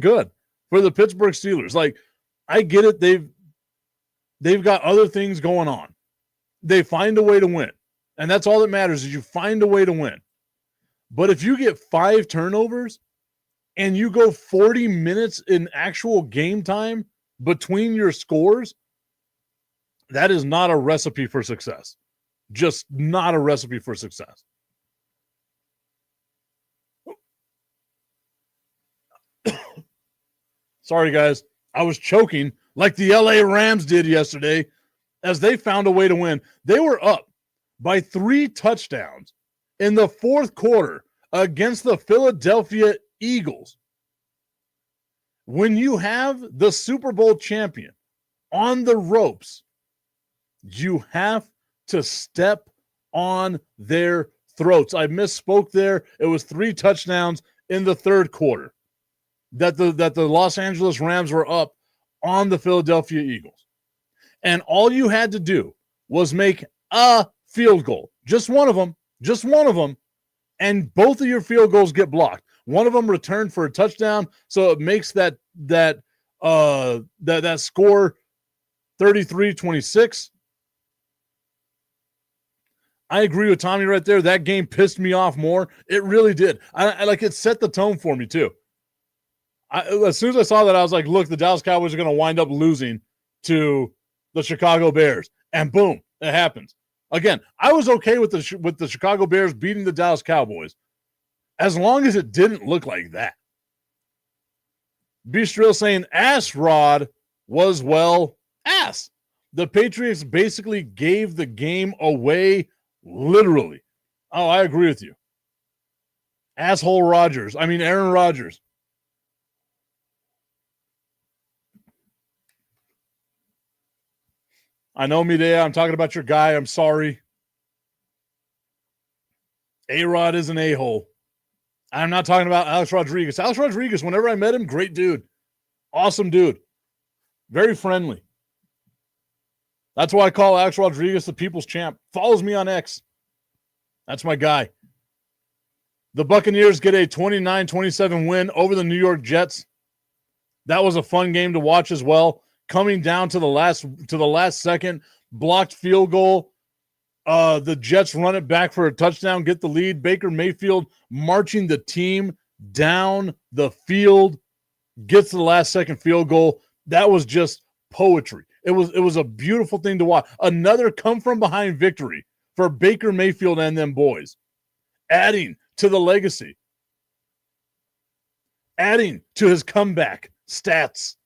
good for the Pittsburgh Steelers. Like, I get it. They've got other things going on. They find a way to win. And that's all that matters, is you find a way to win. But if you get 5 turnovers and you go 40 minutes in actual game time between your scores, that is not a recipe for success. Just not a recipe for success. Sorry, guys. I was choking like the LA Rams did yesterday as they found a way to win. They were up by 3 touchdowns in the fourth quarter against the Philadelphia Eagles. When you have the Super Bowl champion on the ropes, you have to step on their throats. I misspoke there. It was 3 touchdowns in the third quarter that the Los Angeles Rams were up on the Philadelphia Eagles. And all you had to do was make a field goal. Just one of them. And both of your field goals get blocked. One of them returned for a touchdown, so it makes that score 33-26. I agree with Tommy right there. That game pissed me off more. It really did. I like, it set the tone for me too. As soon as I saw that, I was like, look, the Dallas Cowboys are going to wind up losing to the Chicago Bears. And boom, it happens. Again, I was okay with the Chicago Bears beating the Dallas Cowboys as long as it didn't look like that. Beastrill saying ass Rod was, well, ass. The Patriots basically gave the game away literally. Oh, I agree with you. Asshole Rodgers. I mean, Aaron Rodgers. I know, Midea, I'm talking about your guy. I'm sorry. A-Rod is an a-hole. I'm not talking about Alex Rodriguez. Alex Rodriguez, whenever I met him, great dude. Awesome dude. Very friendly. That's why I call Alex Rodriguez the people's champ. Follows me on X. That's my guy. The Buccaneers get a 29-27 win over the New York Jets. That was a fun game to watch as well. Coming down to the last second, blocked field goal. The Jets run it back for a touchdown, get the lead. Baker Mayfield marching the team down the field, gets the last second field goal. That was just poetry. It was a beautiful thing to watch. Another come from behind victory for Baker Mayfield and them boys, adding to the legacy, adding to his comeback stats.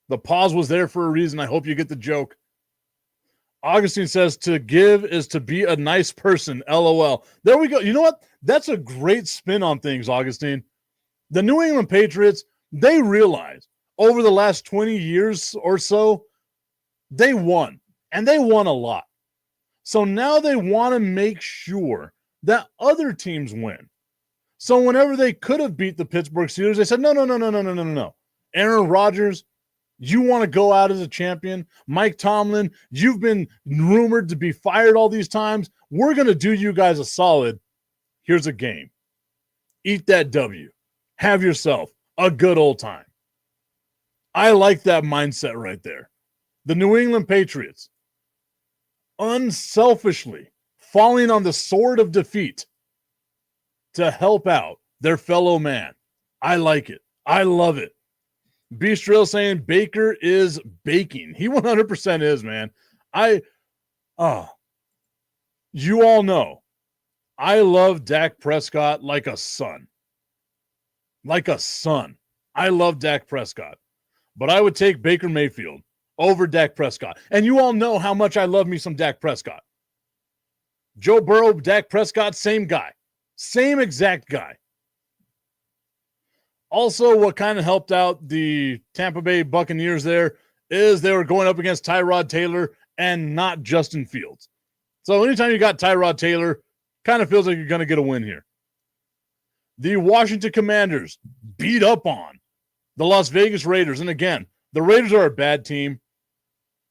The pause was there for a reason. I hope you get the joke. Augustine says to give is to be a nice person. LOL. There we go. You know what? That's a great spin on things, Augustine. The New England Patriots, they realize over the last 20 years or so, they won. And they won a lot. So now they want to make sure that other teams win. So whenever they could have beat the Pittsburgh Steelers, they said, no. Aaron Rodgers, you want to go out as a champion. Mike Tomlin, you've been rumored to be fired all these times. We're going to do you guys a solid. Here's a game. Eat that W. Have yourself a good old time. I like that mindset right there. The New England Patriots, unselfishly falling on the sword of defeat to help out their fellow man. I like it. I love it. Beastrill saying Baker is baking. He 100% is, man. You all know I love Dak Prescott like a son. Like a son. I love Dak Prescott. But I would take Baker Mayfield over Dak Prescott. And you all know how much I love me some Dak Prescott. Joe Burrow, Dak Prescott, same guy. Same exact guy. Also, what kind of helped out the Tampa Bay Buccaneers there is they were going up against Tyrod Taylor and not Justin Fields. So anytime you got Tyrod Taylor, kind of feels like you're going to get a win here. The Washington Commanders beat up on the Las Vegas Raiders. And again, the Raiders are a bad team.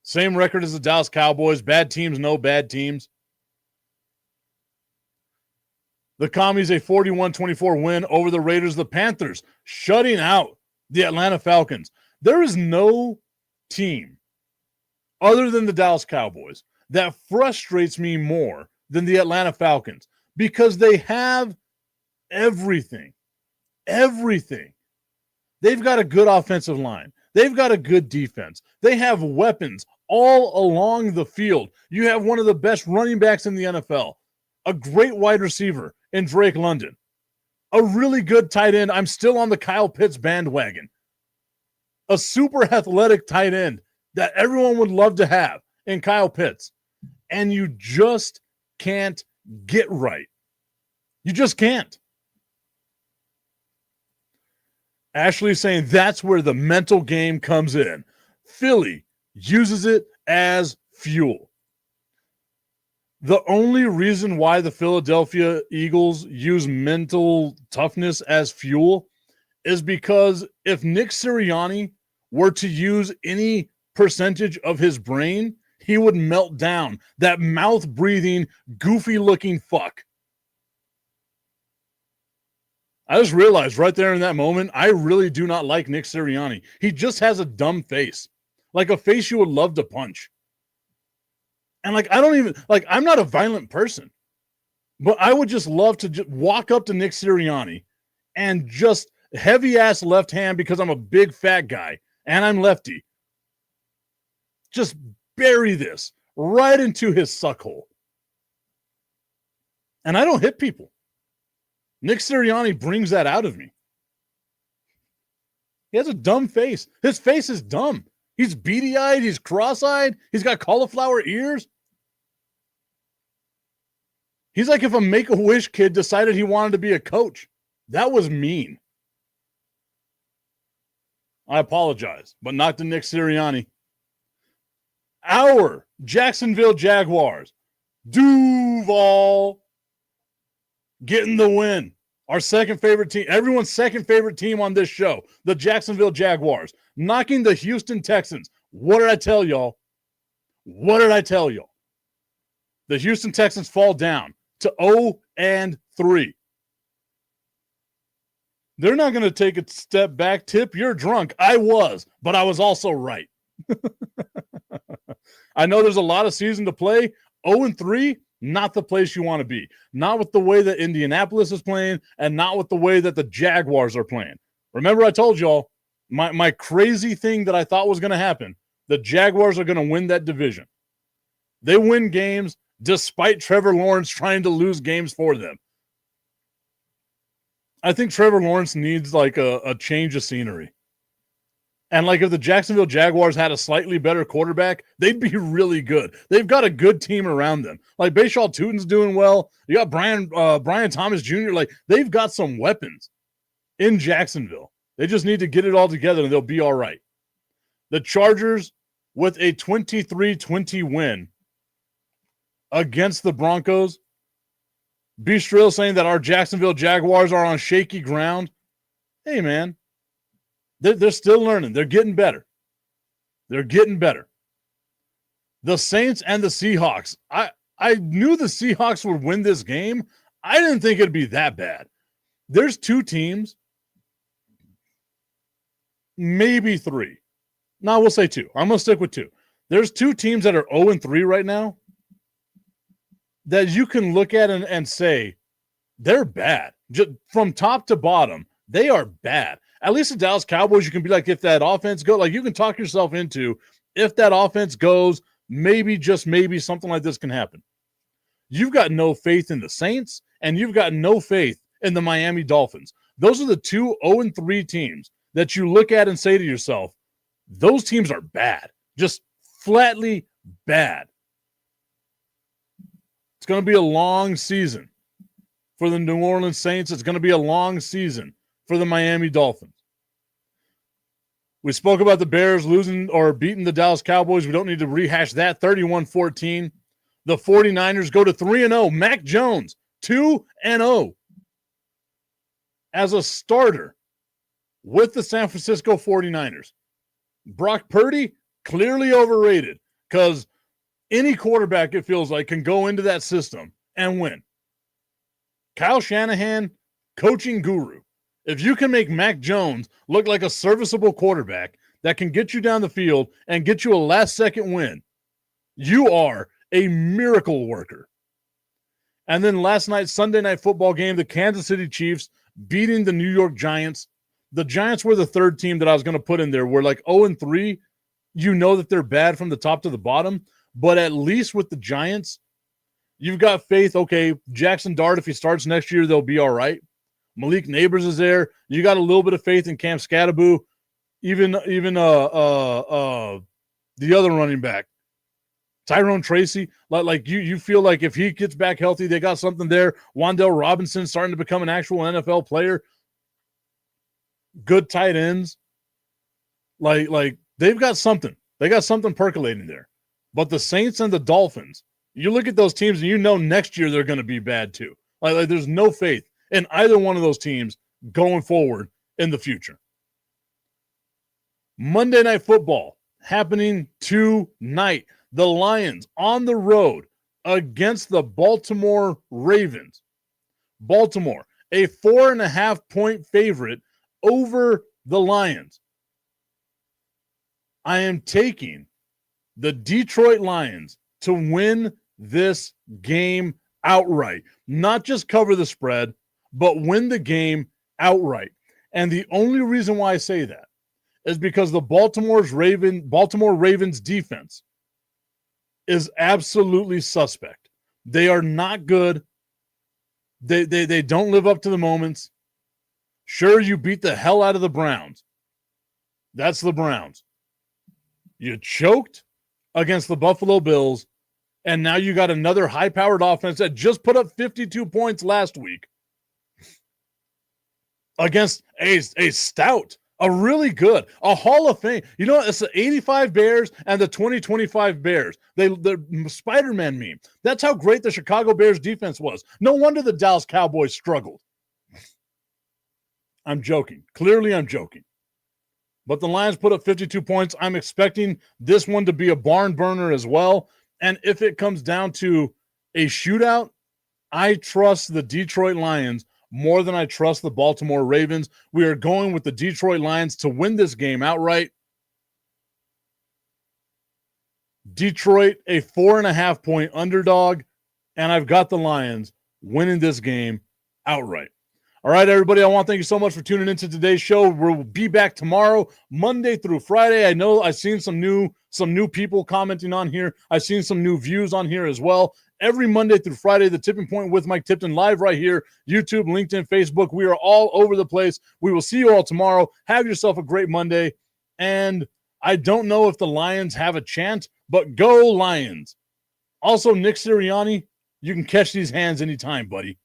Same record as the Dallas Cowboys. Bad teams, no bad teams. The Commies, a 41-24 win over the Raiders. The Panthers shutting out the Atlanta Falcons. There is no team other than the Dallas Cowboys that frustrates me more than the Atlanta Falcons because they have everything. Everything. They've got a good offensive line. They've got a good defense. They have weapons all along the field. You have one of the best running backs in the NFL, a great wide receiver in Drake London, a really good tight end. I'm still on the Kyle Pitts bandwagon. A super athletic tight end that everyone would love to have in Kyle Pitts. And you just can't get right. You just can't. Ashley's saying that's where the mental game comes in. Philly uses it as fuel. The only reason why the Philadelphia Eagles use mental toughness as fuel is because if Nick Sirianni were to use any percentage of his brain, he would melt down. That mouth-breathing, goofy-looking fuck. I just realized right there in that moment, I really do not like Nick Sirianni. He just has a dumb face. Like a face you would love to punch. And like, I don't even, like, I'm not a violent person. But I would just love to just walk up to Nick Sirianni and just heavy-ass left hand because I'm a big fat guy and I'm lefty. Just bury this right into his suck hole. And I don't hit people. Nick Sirianni brings that out of me. He has a dumb face. His face is dumb. He's beady-eyed. He's cross-eyed. He's got cauliflower ears. He's like if a Make-A-Wish kid decided he wanted to be a coach. That was mean. I apologize, but not to Nick Sirianni. Our Jacksonville Jaguars. Duval getting the win. Our second favorite team, everyone's second favorite team on this show, the Jacksonville Jaguars, knocking the Houston Texans. What did I tell y'all? What did I tell y'all? The Houston Texans fall down to 0-3. They're not going to take a step back. Tip, you're drunk. I was, but I was also right. I know there's a lot of season to play. 0-3, not the place you want to be. Not with the way that Indianapolis is playing and not with the way that the Jaguars are playing. Remember I told y'all, my crazy thing that I thought was going to happen, the Jaguars are going to win that division. They win games despite Trevor Lawrence trying to lose games for them. I think Trevor Lawrence needs like a change of scenery. And like if the Jacksonville Jaguars had a slightly better quarterback, they'd be really good. They've got a good team around them. Like Bashaw Tutin's doing well. You got Brian Thomas Jr. Like they've got some weapons in Jacksonville. They just need to get it all together and they'll be all right. The Chargers with a 23-20 win against the Broncos. Bistril saying that our Jacksonville Jaguars are on shaky ground. Hey, man. They're still learning. They're getting better. They're getting better. The Saints and the Seahawks. I knew the Seahawks would win this game. I didn't think it'd be that bad. There's two teams, maybe three. No, we'll say two. I'm going to stick with two. There's two teams that are 0-3 right now that you can look at and say they're bad. Just from top to bottom, they are bad. At least the Dallas Cowboys, you can be like, if that offense goes, like you can talk yourself into, if that offense goes, maybe, just maybe something like this can happen. You've got no faith in the Saints, and you've got no faith in the Miami Dolphins. Those are the two 0-3 teams that you look at and say to yourself, those teams are bad, just flatly bad. It's going to be a long season for the New Orleans Saints. It's going to be a long season for the Miami Dolphins. We spoke about the Bears losing or beating the Dallas Cowboys. We don't need to rehash that. 31-14. The 49ers go to 3-0. Mac Jones, 2-0 as a starter with the San Francisco 49ers. Brock Purdy, clearly overrated because any quarterback, it feels like, can go into that system and win. Kyle Shanahan, coaching guru. If you can make Mac Jones look like a serviceable quarterback that can get you down the field and get you a last-second win, you are a miracle worker. And then last night's Sunday night football game, the Kansas City Chiefs beating the New York Giants. The Giants were the third team that I was going to put in there. We're like 0-3. You know that they're bad from the top to the bottom, but at least with the Giants, you've got faith. Okay, Jackson Dart, if he starts next year, they'll be all right. Malik Neighbors is there. You got a little bit of faith in Cam Scatterboo. Even the other running back, Tyrone Tracy. Like you feel like if he gets back healthy, they got something there. Wan'Dale Robinson starting to become an actual NFL player. Good tight ends. Like they've got something. They got something percolating there. But the Saints and the Dolphins, you look at those teams and you know next year they're going to be bad too. Like there's no faith in either one of those teams going forward in the future. Monday Night Football happening tonight. The Lions on the road against the Baltimore Ravens. Baltimore, a 4.5-point favorite over the Lions. I am taking the Detroit Lions to win this game outright. Not just cover the spread, but win the game outright. And the only reason why I say that is because the Baltimore Ravens defense is absolutely suspect. They are not good. They don't live up to the moments. Sure, you beat the hell out of the Browns. That's the Browns. You choked against the Buffalo Bills, and now you got another high-powered offense that just put up 52 points last week against a stout, a really good, a Hall of Fame. You know, it's the 85 Bears and the 2025 Bears. The Spider-Man meme. That's how great the Chicago Bears defense was. No wonder the Dallas Cowboys struggled. I'm joking. Clearly, I'm joking. But the Lions put up 52 points. I'm expecting this one to be a barn burner as well. And if it comes down to a shootout, I trust the Detroit Lions more than I trust the Baltimore Ravens. We are going with the Detroit Lions to win this game outright. Detroit, a 4.5-point underdog, and I've got the Lions winning this game outright. All right, everybody, I want to thank you so much for tuning into today's show. We'll be back tomorrow, Monday through Friday. I know I've seen some new people commenting on here. I've seen some new views on here as well. Every Monday through Friday, the Tipping Point with Mike Tipton live right here, YouTube, LinkedIn, Facebook. We are all over the place. We will see you all tomorrow. Have yourself a great Monday. And I don't know if the Lions have a chance, but go Lions. Also, Nick Sirianni, you can catch these hands anytime, buddy.